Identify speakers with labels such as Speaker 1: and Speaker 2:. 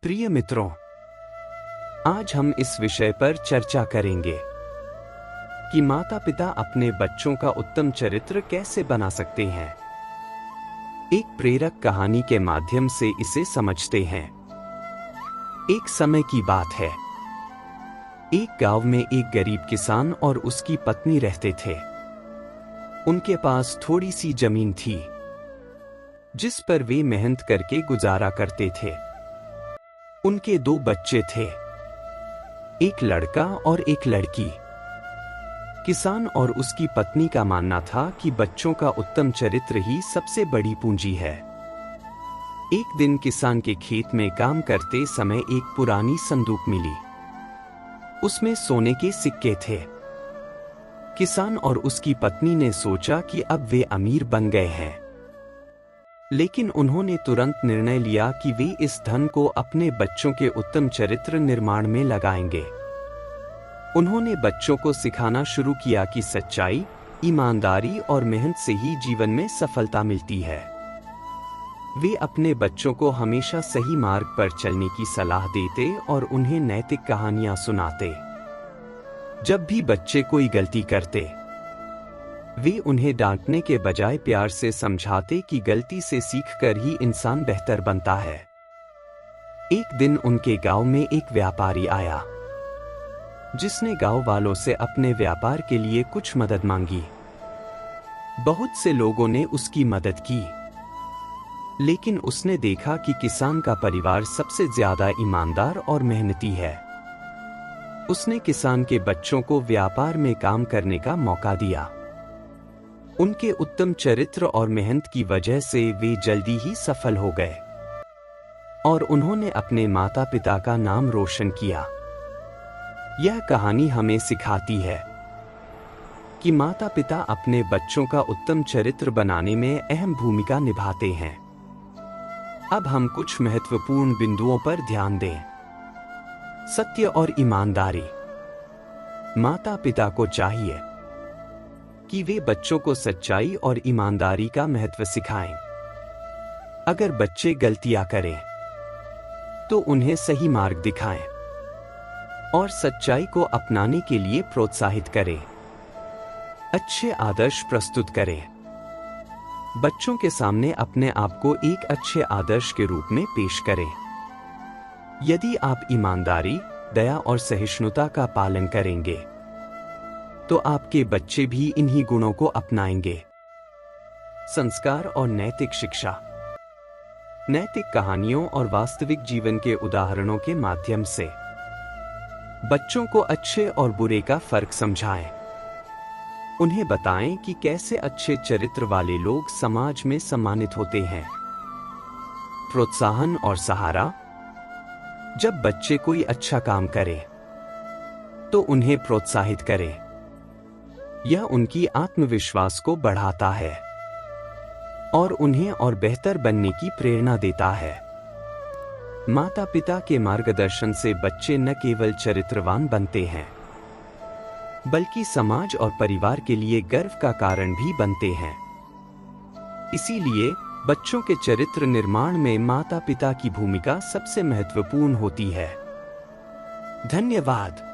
Speaker 1: प्रिय मित्रों, आज हम इस विषय पर चर्चा करेंगे कि माता-पिता अपने बच्चों का उत्तम चरित्र कैसे बना सकते हैं। एक प्रेरक कहानी के माध्यम से इसे समझते हैं। एक समय की बात है। एक गांव में एक गरीब किसान और उसकी पत्नी रहते थे। उनके पास थोड़ी सी जमीन थी, जिस पर वे मेहनत करके गुजारा करते थे। उनके 2 बच्चे थे, एक लड़का और एक लड़की। किसान और उसकी पत्नी का मानना था कि बच्चों का उत्तम चरित्र ही सबसे बड़ी पूंजी है। एक दिन किसान के खेत में काम करते समय एक पुरानी संदूक मिली। उसमें सोने के सिक्के थे। किसान और उसकी पत्नी ने सोचा कि अब वे अमीर बन गए हैं, लेकिन उन्होंने तुरंत निर्णय लिया कि वे इस धन को अपने बच्चों के उत्तम चरित्र निर्माण में लगाएंगे। उन्होंने बच्चों को सिखाना शुरू किया कि सच्चाई, ईमानदारी और मेहनत से ही जीवन में सफलता मिलती है। वे अपने बच्चों को हमेशा सही मार्ग पर चलने की सलाह देते और उन्हें नैतिक कहानियां सुनाते। जब भी बच्चे कोई गलती करते, वे उन्हें डांटने के बजाय प्यार से समझाते कि गलती से सीखकर ही इंसान बेहतर बनता है। एक दिन उनके गांव में एक व्यापारी आया, जिसने गांव वालों से अपने व्यापार के लिए कुछ मदद मांगी। बहुत से लोगों ने उसकी मदद की, लेकिन उसने देखा कि किसान का परिवार सबसे ज्यादा ईमानदार और मेहनती है। उसने किसान के बच्चों को व्यापार में काम करने का मौका दिया। उनके उत्तम चरित्र और मेहनत की वजह से वे जल्दी ही सफल हो गए और उन्होंने अपने माता-पिता का नाम रोशन किया। यह कहानी हमें सिखाती है कि माता-पिता अपने बच्चों का उत्तम चरित्र बनाने में अहम भूमिका निभाते हैं। अब हम कुछ महत्वपूर्ण बिंदुओं पर ध्यान दें। सत्य और ईमानदारी। माता-पिता को चाहिए कि वे बच्चों को सच्चाई और ईमानदारी का महत्व सिखाएं। अगर बच्चे गलतियां करें, तो उन्हें सही मार्ग दिखाएं और सच्चाई को अपनाने के लिए प्रोत्साहित करें। अच्छे आदर्श प्रस्तुत करें। बच्चों के सामने अपने आप को एक अच्छे आदर्श के रूप में पेश करें। यदि आप ईमानदारी, दया और सहिष्णुता का पालन करेंगे, तो आपके बच्चे भी इन्हीं गुणों को अपनाएंगे। संस्कार और नैतिक शिक्षा। नैतिक कहानियों और वास्तविक जीवन के उदाहरणों के माध्यम से बच्चों को अच्छे और बुरे का फर्क समझाएं। उन्हें बताएं कि कैसे अच्छे चरित्र वाले लोग समाज में सम्मानित होते हैं। प्रोत्साहन और सहारा। जब बच्चे कोई अच्छा काम करे, तो उन्हें प्रोत्साहित करें। यह उनकी आत्मविश्वास को बढ़ाता है और उन्हें और बेहतर बनने की प्रेरणा देता है। माता-पिता के मार्गदर्शन से बच्चे न केवल चरित्रवान बनते हैं, बल्कि समाज और परिवार के लिए गर्व का कारण भी बनते हैं। इसीलिए बच्चों के चरित्र निर्माण में माता-पिता की भूमिका सबसे महत्वपूर्ण होती है। धन्यवाद।